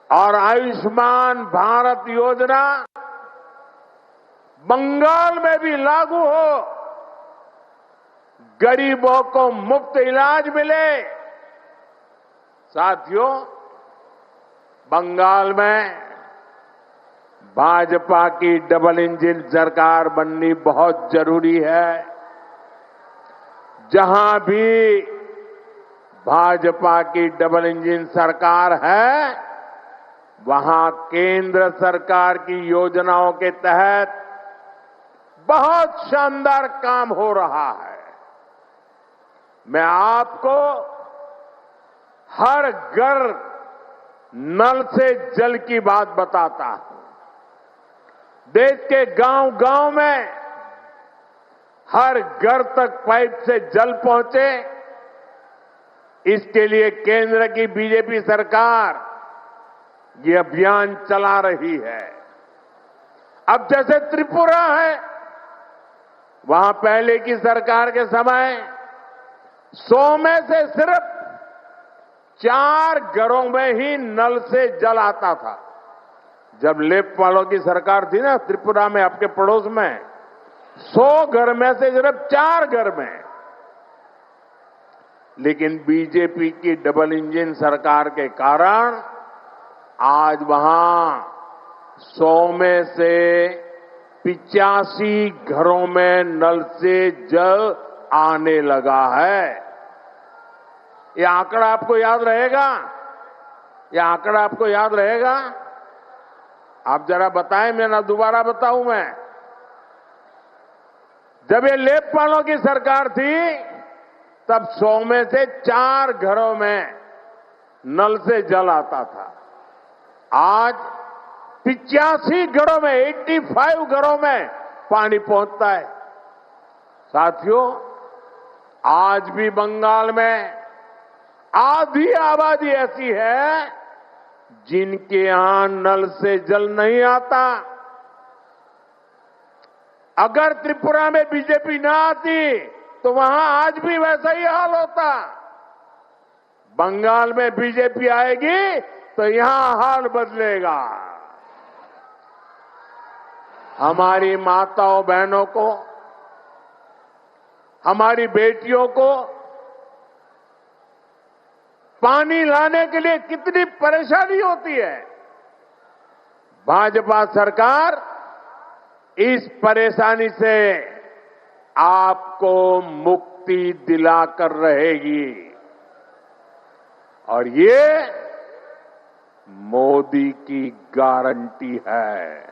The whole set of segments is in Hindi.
और आयुष्मान भारत योजना बंगाल में भी लागू हो, गरीबों को मुफ्त इलाज मिले। साथियों, बंगाल में भाजपा की डबल इंजन सरकार बननी बहुत जरूरी है। जहां भी भाजपा की डबल इंजन सरकार है, वहां केंद्र सरकार की योजनाओं के तहत बहुत शानदार काम हो रहा है। मैं आपको हर घर नल से जल की बात बताता हूं। देश के गांव-गांव में हर घर तक पाइप से जल पहुंचे, इसके लिए केंद्र की बीजेपी सरकार ये अभियान चला रही है। अब जैसे त्रिपुरा है, वहां पहले की सरकार के समय 100 में से सिर्फ 4 घरों में ही नल से जल आता था। जब लेफ्ट वालों की सरकार थी ना त्रिपुरा में, आपके पड़ोस में, 100 घर में से सिर्फ 4 घर में। लेकिन बीजेपी की डबल इंजन सरकार के कारण आज वहां 100 में से 85 घरों में नल से जल आने लगा है। ये आंकड़ा आपको याद रहेगा? ये आंकड़ा आपको याद रहेगा? आप जरा बताएं, मैं ना दोबारा बताऊं मैं। जब ये लेफ्ट वालों की सरकार थी, तब 100 में से 4 घरों में नल से जल आता था। आज 85 घरों में, 85 घरों में पानी पहुंचता है। साथियों, आज भी बंगाल में आधी आबादी ऐसी है जिनके यहां नल से जल नहीं आता। अगर त्रिपुरा में बीजेपी ना आती तो वहां आज भी वैसा ही हाल होता। बंगाल में बीजेपी आएगी तो यहां हाल बदलेगा। हमारी माताओं बहनों को, हमारी बेटियों को पानी लाने के लिए कितनी परेशानी होती है। भाजपा सरकार इस परेशानी से आपको मुक्ति दिलाकर रहेगी और ये मोदी की गारंटी है।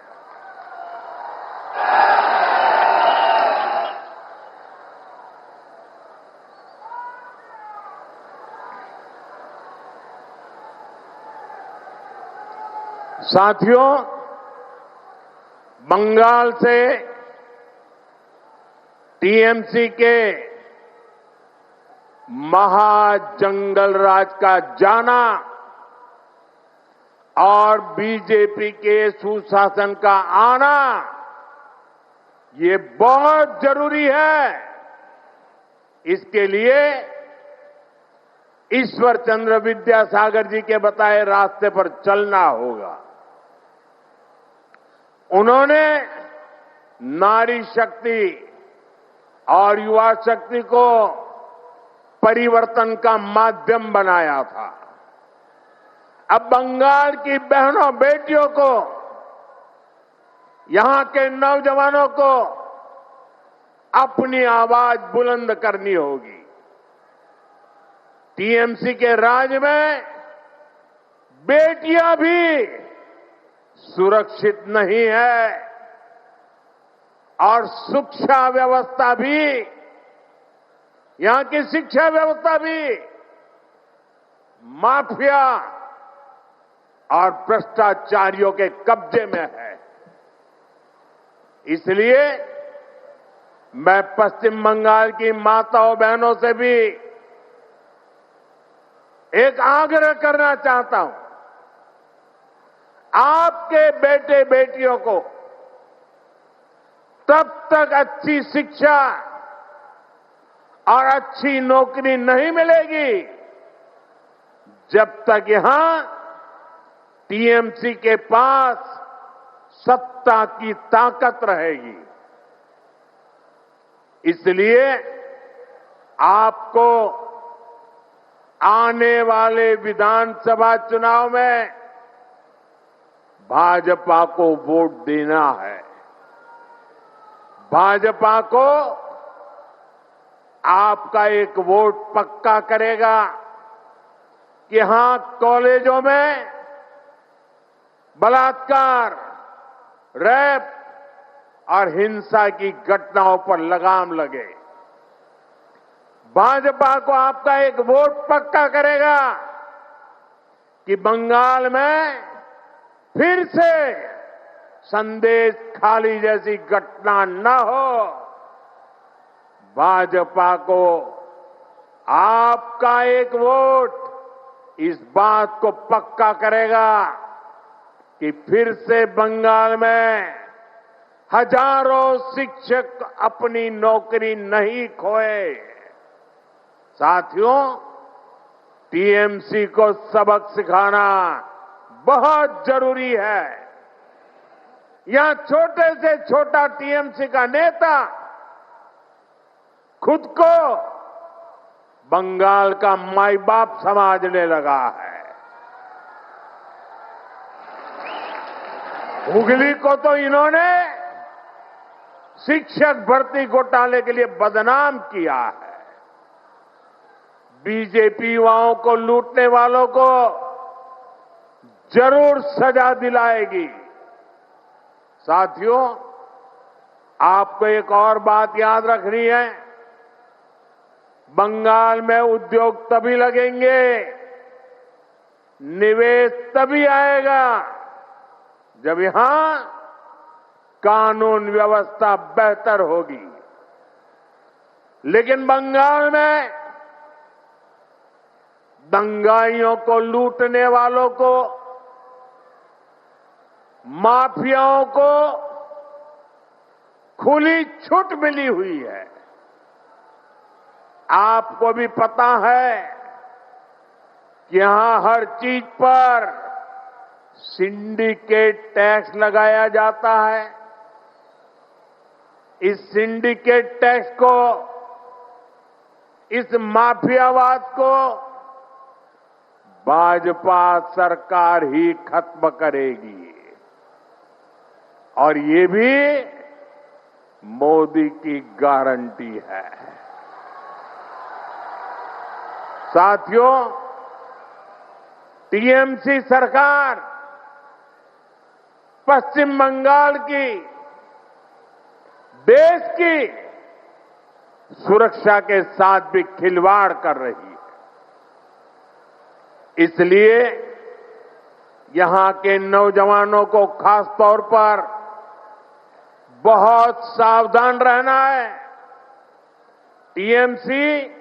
साथियों, बंगाल से टीएमसी के महाजंगल राज का जाना और बीजेपी के सुशासन का आना, ये बहुत जरूरी है। इसके लिए ईश्वर चंद्र विद्यासागर जी के बताए रास्ते पर चलना होगा। उन्होंने नारी शक्ति और युवा शक्ति को परिवर्तन का माध्यम बनाया था। अब बंगाल की बहनों बेटियों को, यहां के नौजवानों को अपनी आवाज बुलंद करनी होगी। टीएमसी के राज में बेटियां भी सुरक्षित नहीं है और शिक्षा व्यवस्था भी, यहां की शिक्षा व्यवस्था भी माफिया और भ्रष्टाचारियों के कब्जे में है। इसलिए मैं पश्चिम बंगाल की माताओं बहनों से भी एक आग्रह करना चाहता हूं। आपके बेटे बेटियों को तब तक अच्छी शिक्षा और अच्छी नौकरी नहीं मिलेगी जब तक यहां टीएमसी के पास सत्ता की ताकत रहेगी। इसलिए आपको आने वाले विधानसभा चुनाव में भाजपा को वोट देना है। भाजपा को आपका एक वोट पक्का करेगा कि हां, कॉलेजों में बलात्कार, रेप और हिंसा की घटनाओं पर लगाम लगे। भाजपा को आपका एक वोट पक्का करेगा कि बंगाल में फिर से संदेश खाली जैसी घटना न हो। भाजपा को आपका एक वोट इस बात को पक्का करेगा कि फिर से बंगाल में हजारों शिक्षक अपनी नौकरी नहीं खोए। साथियों, टीएमसी को सबक सिखाना बहुत जरूरी है। यहां छोटे से छोटा टीएमसी का नेता खुद को बंगाल का माई बाप समझने लगा है। हुगली को तो इन्होंने शिक्षक भर्ती घोटाले के लिए बदनाम किया है। बीजेपी युवाओं को लूटने वालों को जरूर सजा दिलाएगी। साथियों, आपको एक और बात याद रखनी है। बंगाल में उद्योग तभी लगेंगे, निवेश तभी आएगा जब यहां कानून व्यवस्था बेहतर होगी। लेकिन बंगाल में दंगाइयों को लूटने वालों को, माफियाओं को खुली छूट मिली हुई है। आपको भी पता है कि यहां हर चीज पर सिंडिकेट टैक्स लगाया जाता है। इस सिंडिकेट टैक्स को, इस माफियावाद को भाजपा सरकार ही खत्म करेगी। और ये भी मोदी की गारंटी है। साथियों, टीएमसी सरकार पश्चिम बंगाल की, देश की सुरक्षा के साथ भी खिलवाड़ कर रही है। इसलिए यहां के नौजवानों को खास तौर पर बहुत सावधान रहना है। टीएमसी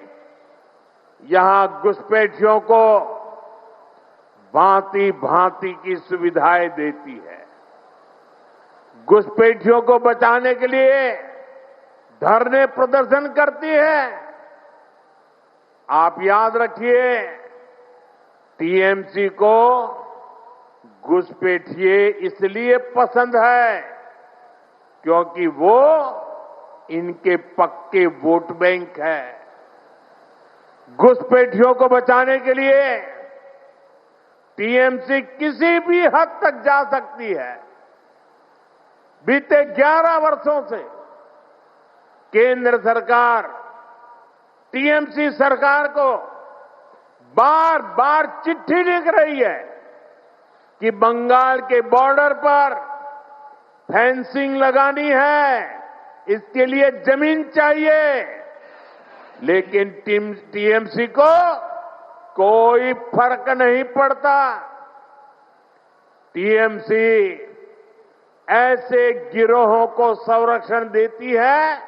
यहां घुसपैठियों को भांति भांति की सुविधाएं देती है। घुसपैठियों को बचाने के लिए धरने प्रदर्शन करती है। आप याद रखिए, टीएमसी को घुसपैठिए इसलिए पसंद है क्योंकि वो इनके पक्के वोट बैंक है। घुसपैठियों को बचाने के लिए टीएमसी किसी भी हद तक जा सकती है। बीते 11 वर्षों से केंद्र सरकार टीएमसी सरकार को बार बार चिट्ठी लिख रही है कि बंगाल के बॉर्डर पर फेंसिंग लगानी है, इसके लिए जमीन चाहिए। लेकिन टीएमसी को कोई फर्क नहीं पड़ता। टीएमसी ऐसे गिरोहों को संरक्षण देती है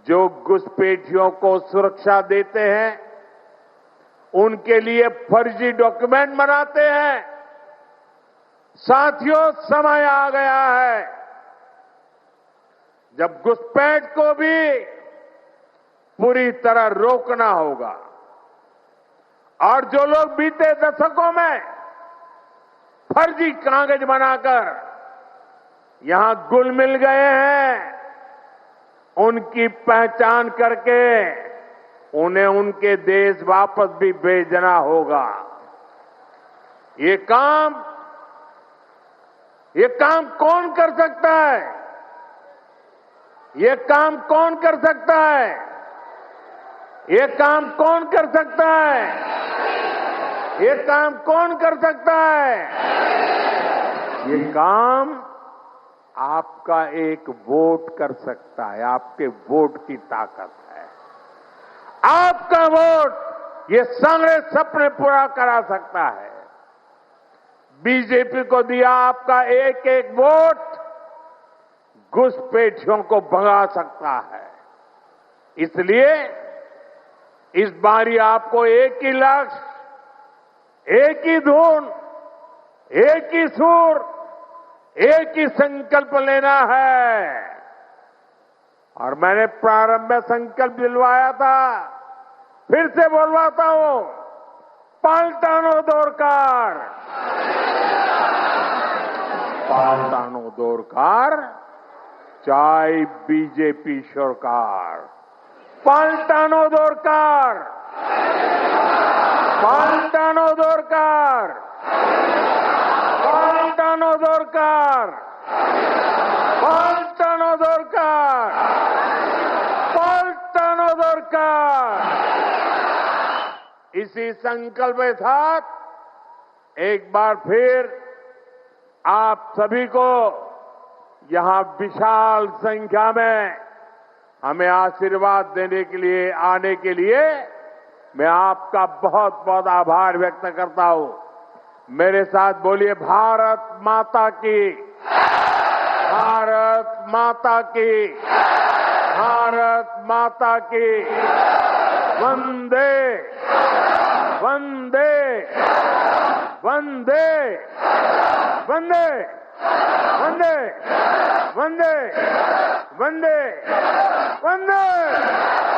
जो घुसपैठियों को सुरक्षा देते हैं, उनके लिए फर्जी डॉक्यूमेंट बनाते हैं। साथियों, समय आ गया है जब घुसपैठ को भी पूरी तरह रोकना होगा। और जो लोग बीते दशकों में फर्जी कागज बनाकर यहां घुल मिल गए हैं, उनकी पहचान करके उन्हें उनके देश वापस भी भेजना होगा। ये काम कौन कर सकता है? ये काम कौन कर सकता है? ये काम कौन कर सकता है? ये काम कौन कर सकता है? ये काम आपका एक वोट कर सकता है। आपके वोट की ताकत है। आपका वोट ये सारे सपने पूरा करा सकता है। बीजेपी को दिया आपका एक एक वोट घुसपैठियों को भगा सकता है। इसलिए इस बारी आपको एक ही लक्ष्य, एक ही धुन, एक ही सुर, एक ही संकल्प लेना है। और मैंने प्रारंभ में संकल्प दिलवाया था, फिर से बोलवाता हूं, पाल्टानो दरकार, पाल्टानो दरकार, चाहे बीजेपी सरकार, पाल्टानो दरकार, पाल्टानो दरकार, पाल्टानो दरकार, पाल्टानो दरकार, पाल्टानो दरकार। इसी संकल्प के साथ एक बार फिर आप सभी को यहां विशाल संख्या में हमें आशीर्वाद देने के लिए, आने के लिए मैं आपका बहुत बहुत आभार व्यक्त करता हूं। मेरे साथ बोलिए, भारत माता की, भारत माता की, भारत माता की, वंदे वंदे वंदे वंदे वंदे वंदे वंदे वंदे।